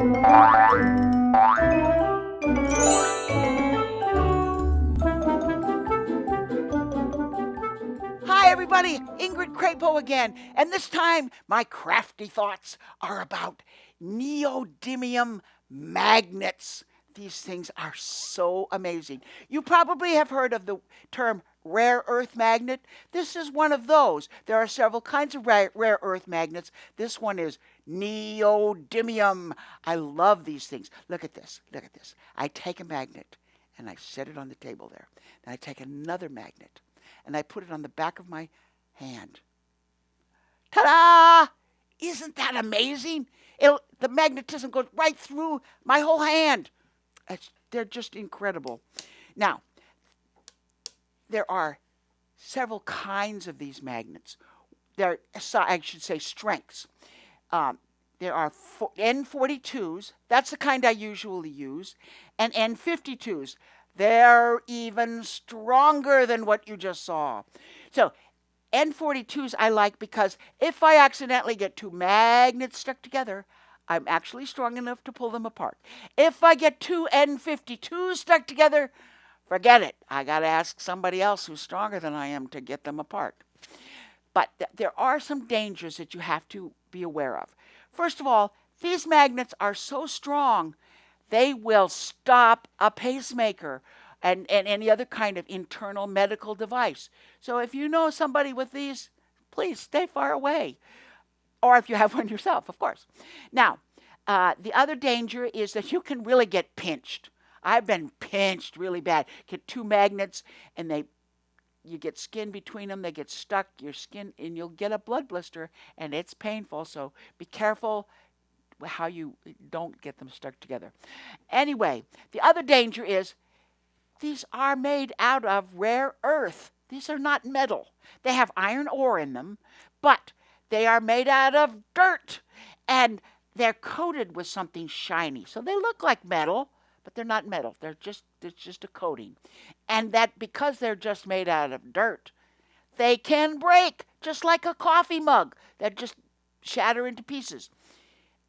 Hi, everybody. Ingrid Crepeau again. And this time, my crafty thoughts are about neodymium magnets. These things are so amazing. You probably have heard of the term rare earth magnet. This is one of those. There are several kinds of rare earth magnets. This one is neodymium. I love these things. Look at this. Look at this. I take a magnet and I set it on the table there. Then I take another magnet and I put it on the back of my hand. Ta-da! Isn't that amazing? The magnetism goes right through my whole hand. They're just incredible. Now, there are several kinds of these magnets. I should say strengths. There are N42s. That's the kind I usually use. And N52s. They're even stronger than what you just saw. So N42s I like because if I accidentally get two magnets stuck together, I'm actually strong enough to pull them apart. If I get two N52s stuck together, forget it. I got to ask somebody else who's stronger than I am to get them apart. But there are some dangers that you have to be aware of. First of all, these magnets are so strong, they will stop a pacemaker and any other kind of internal medical device. So if you know somebody with these, please stay far away. Or if you have one yourself, of course. Now, the other danger is that you can really get pinched. I've been pinched really bad. Get two magnets and you get skin between them, they get stuck, your skin, and you'll get a blood blister, and it's painful. So be careful how you don't get them stuck together. Anyway, the other danger is these are made out of rare earth. These are not metal. They have iron ore in them, but they are made out of dirt, and they're coated with something shiny. So they look like metal, but they're not metal. It's just a coating. And that because they're just made out of dirt, they can break just like a coffee mug. That just shatter into pieces.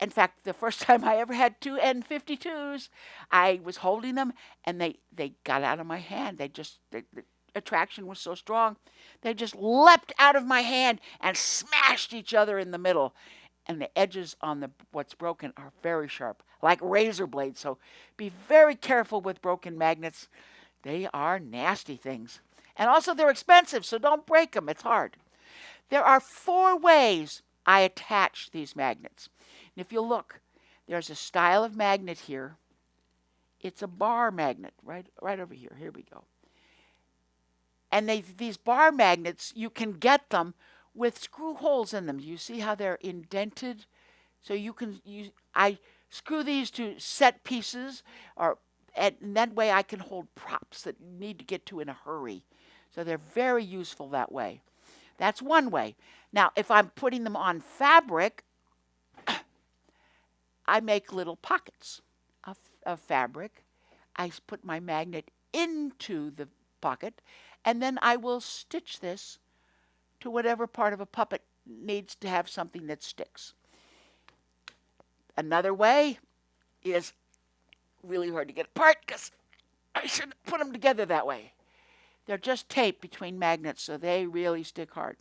In fact, the first time I ever had two N52s, I was holding them and they got out of my hand. The attraction was so strong, they just leapt out of my hand and smashed each other in the middle. And the edges on what's broken are very sharp, like razor blades. So be very careful with broken magnets. They are nasty things. And also they're expensive, so don't break them. It's hard. There are 4 ways I attach these magnets. And if you look, there's a style of magnet here. It's a bar magnet right over here. Here we go. And these bar magnets, you can get them with screw holes in them. You see how they're indented? So I screw these to set pieces, and that way I can hold props that you need to get to in a hurry. So they're very useful that way. That's one way. Now, if I'm putting them on fabric, I make little pockets of fabric. I put my magnet into the pocket, and then I will stitch this to whatever part of a puppet needs to have something that sticks. Another way is really hard to get apart because I shouldn't put them together that way. They're just tape between magnets, so they really stick hard.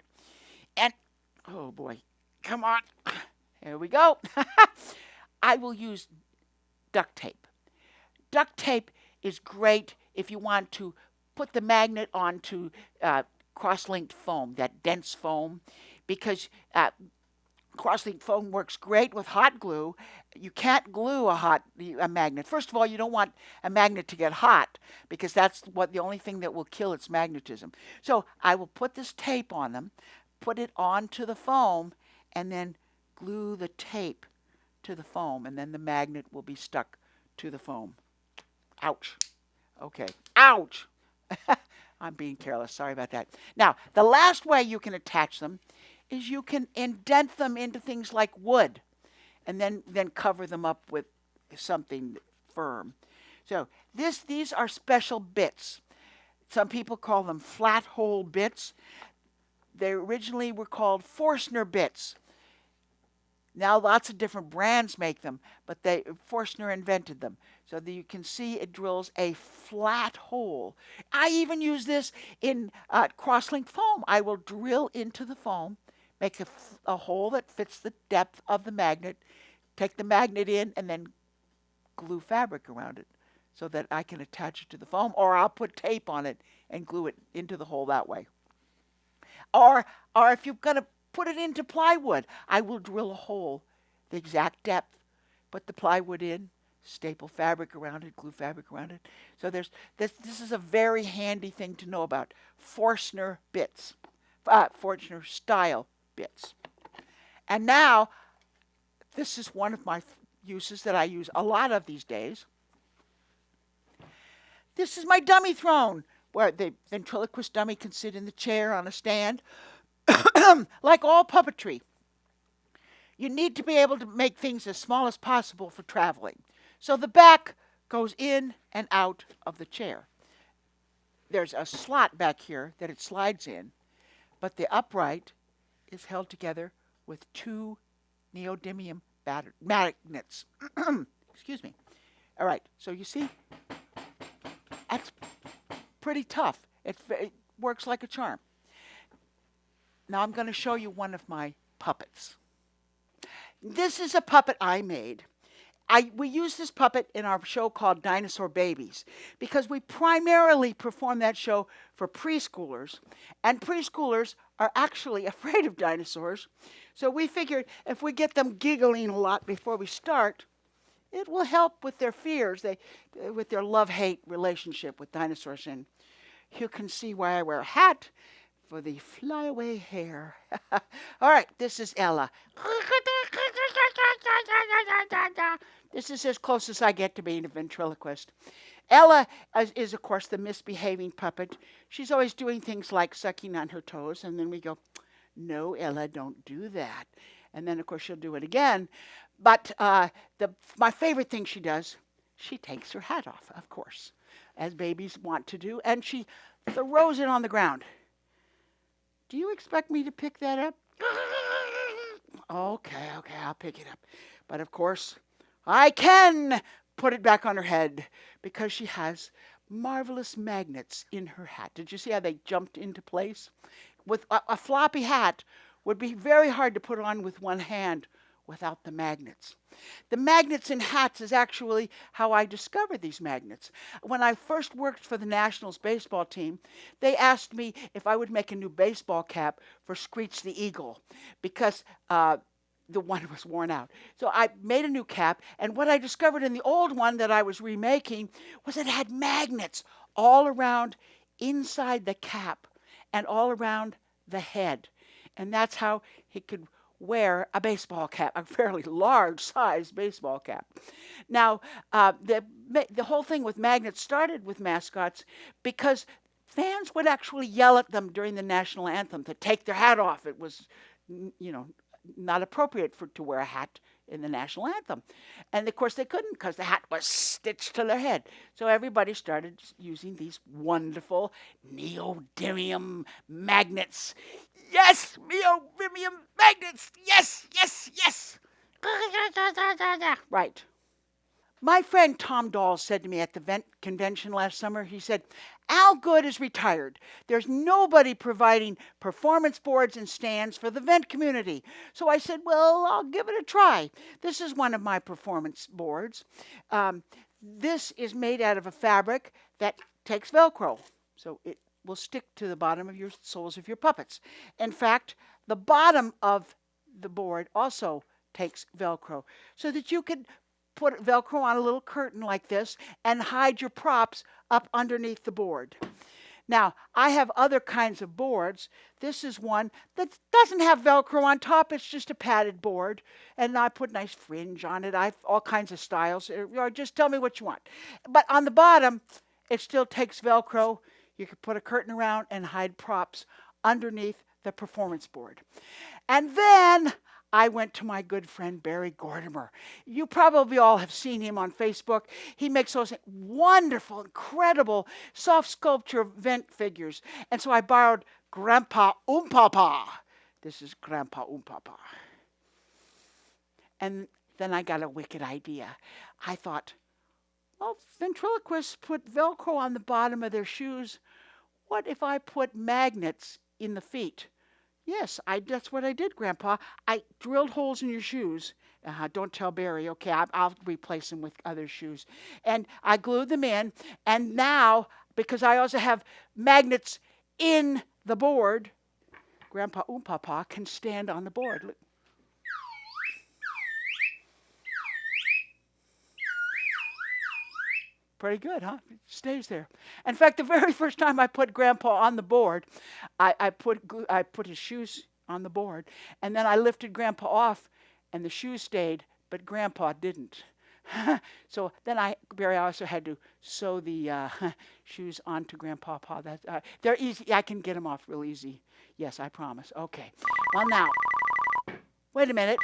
And, oh boy, come on. Here we go. I will use duct tape. Duct tape is great if you want to put the magnet onto cross-linked foam, that dense foam, because cross-linked foam works great with hot glue. You can't glue a magnet. First of all, you don't want a magnet to get hot because that's the only thing that will kill its magnetism. So I will put this tape on them, put it onto the foam, and then glue the tape to the foam, and then the magnet will be stuck to the foam. Ouch. Okay. Ouch. I'm being careless. Sorry about that. Now, the last way you can attach them is you can indent them into things like wood and then cover them up with something firm. So these are special bits. Some people call them flat hole bits. They originally were called Forstner bits. Now lots of different brands make them, but Forstner invented them. So that you can see it drills a flat hole. I even use this in cross-linked foam. I will drill into the foam, make a hole that fits the depth of the magnet, take the magnet in, and then glue fabric around it so that I can attach it to the foam, or I'll put tape on it and glue it into the hole that way. Or, or if you're going to put it into plywood, I will drill a hole the exact depth, put the plywood in, staple fabric around it, glue fabric around it. So this is a very handy thing to know about. Forstner bits, Forstner style bits. And now, this is one of my uses that I use a lot of these days. This is my dummy throne, where the ventriloquist dummy can sit in the chair on a stand. Like all puppetry, you need to be able to make things as small as possible for traveling. So the back goes in and out of the chair. There's a slot back here that it slides in, but the upright is held together with two neodymium magnets. Excuse me. All right, so you see, that's pretty tough. It works like a charm. Now I'm going to show you one of my puppets. This is a puppet I made. We use this puppet in our show called Dinosaur Babies because we primarily perform that show for preschoolers, and preschoolers are actually afraid of dinosaurs. So we figured if we get them giggling a lot before we start, it will help with their fears, with their love-hate relationship with dinosaurs. And you can see why I wear a hat for the flyaway hair. All right, this is Ella. This is as close as I get to being a ventriloquist. Ella is, of course, the misbehaving puppet. She's always doing things like sucking on her toes, and then we go, no, Ella, don't do that. And then, of course, she'll do it again. But my favorite thing she does, she takes her hat off, of course, as babies want to do, and she throws it on the ground. Do you expect me to pick that up? Okay, I'll pick it up. But of course, I can put it back on her head because she has marvelous magnets in her hat. Did you see how they jumped into place? With a floppy hat would be very hard to put on with one hand without the magnets. The magnets in hats is actually how I discovered these magnets. When I first worked for the Nationals baseball team, they asked me if I would make a new baseball cap for Screech the Eagle because the one was worn out. So I made a new cap, and what I discovered in the old one that I was remaking was it had magnets all around inside the cap and all around the head. And that's how he could wear a baseball cap, a fairly large size baseball cap. Now, the whole thing with magnets started with mascots because fans would actually yell at them during the national anthem to take their hat off. It was, not appropriate to wear a hat in the national anthem. And of course they couldn't because the hat was stitched to their head. So everybody started using these wonderful neodymium magnets. Yes, neodymium magnets. Yes, yes, yes. Right. My friend Tom Dahl said to me at the Vent convention last summer, he said, Al Good is retired. There's nobody providing performance boards and stands for the Vent community. So I said, well, I'll give it a try. This is one of my performance boards. This is made out of a fabric that takes Velcro. So it will stick to the bottom of your soles of your puppets. In fact, the bottom of the board also takes Velcro so that you could put Velcro on a little curtain like this and hide your props up underneath the board. Now, I have other kinds of boards. This is one that doesn't have Velcro on top. It's just a padded board. And I put nice fringe on it. I have all kinds of styles. Or just tell me what you want. But on the bottom, it still takes Velcro. You can put a curtain around and hide props underneath the performance board. And then I went to my good friend Barry Gordimer. You probably all have seen him on Facebook. He makes those wonderful, incredible soft sculpture vent figures. And so I borrowed Grandpa Oompapa. This is Grandpa Oompapa. And then I got a wicked idea. I thought, well, ventriloquists put Velcro on the bottom of their shoes. What if I put magnets in the feet? Yes, that's what I did, Grandpa. I drilled holes in your shoes. Don't tell Barry, okay? I'll replace them with other shoes. And I glued them in. And now, because I also have magnets in the board, Grandpa Papa can stand on the board. Look. Pretty good, huh? It stays there. In fact, the very first time I put Grandpa on the board, I put his shoes on the board, and then I lifted Grandpa off, and the shoes stayed, but Grandpa didn't. So then Barry also had to sew the shoes onto Grandpa. They're easy. I can get them off real easy. Yes, I promise. Okay. Well, now, wait a minute.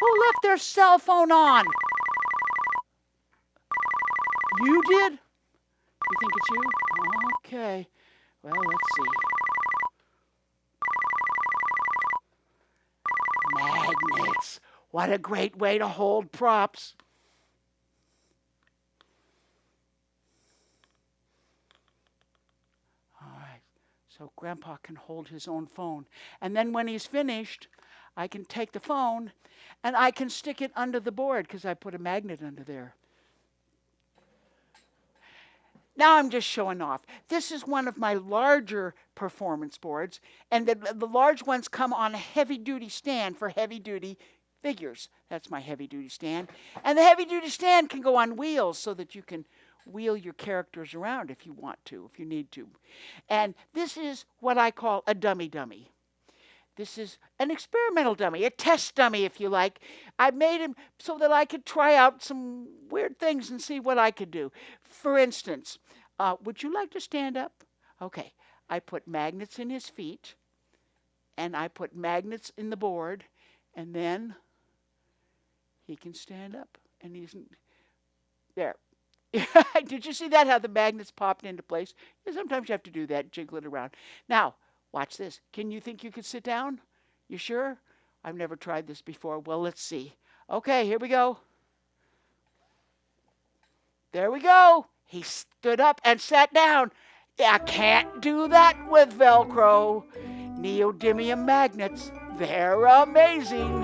Who left their cell phone on? You did? You think it's you? Okay. Well, let's see. Magnets. What a great way to hold props. All right. So Grandpa can hold his own phone. And then when he's finished, I can take the phone and I can stick it under the board because I put a magnet under there. Now I'm just showing off. This is one of my larger performance boards, and the large ones come on a heavy-duty stand for heavy-duty figures. That's my heavy-duty stand. And the heavy-duty stand can go on wheels so that you can wheel your characters around if you want to, if you need to. And this is what I call a dummy dummy. This is an experimental dummy, a test dummy, if you like. I made him so that I could try out some weird things and see what I could do. For instance, would you like to stand up? Okay, I put magnets in his feet, and I put magnets in the board, and then he can stand up, and he's there. Did you see that, how the magnets popped into place? Sometimes you have to do that, jiggle it around. Now, watch this. Can you think you could sit down? You sure? I've never tried this before. Well, let's see. Okay, here we go. There we go. He stood up and sat down. I can't do that with Velcro. Neodymium magnets. They're amazing.